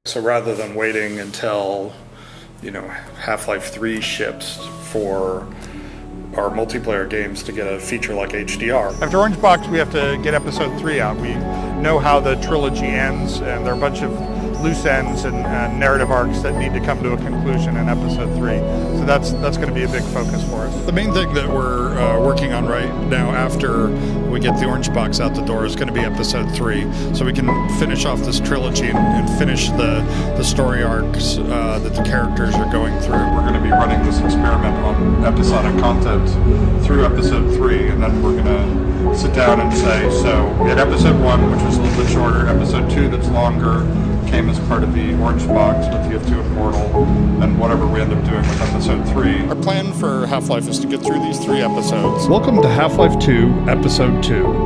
So rather than waiting until, Half-Life 3 ships for our multiplayer games to get a feature like HDR. After Orange Box, we have to get episode 3 out. We know how the trilogy ends, and there are a bunch of loose ends and narrative arcs that need to come to a conclusion in episode 3. So that's going to be a big focus for us. The main thing that we're working on right now after we get the Orange Box out the door is going to be episode 3. So we can finish off this trilogy and finish the story arcs that the characters are going through. We're going to be running this experiment on episodic content through episode 3, and then we're going to sit down and say, so we had episode 1, which was a little bit shorter, episode 2 that's longer, came as part of the Orange Box with TF2 and Portal, and whatever we end up doing with episode 3. Our plan for Half-Life is to get through these 3 episodes. Welcome to Half-Life 2, Episode 2.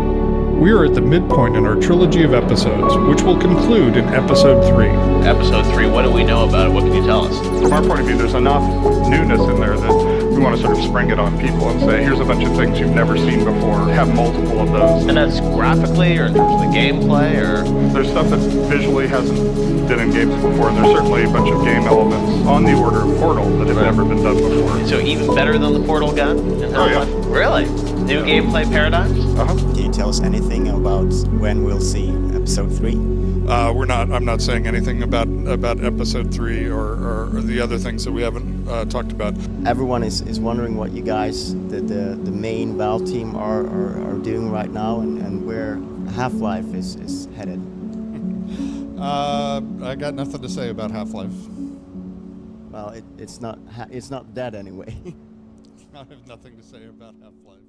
We are at the midpoint in our trilogy of episodes, which will conclude in Episode 3. Episode 3, what do we know about it? What can you tell us? From our point of view, there's enough newness in there that we want to sort of spring it on people and say, here's a bunch of things you've never seen before. Have multiple of those. And that's graphically or in terms of the gameplay or? There's stuff that visually hasn't been in games before, and there's certainly a bunch of game elements on the order of Portal that have never been done before. So even better than the Portal gun? Oh, yeah. Really? New gameplay paradigms? Uh-huh. Can you tell us anything about when we'll see episode 3? I'm not saying anything about episode 3 or the other things that we haven't talked about. Everyone is wondering what you guys, the main Valve team, are doing right now and where Half-Life is headed. I got nothing to say about Half-Life. Well, it's not dead anyway. I have nothing to say about Half-Life.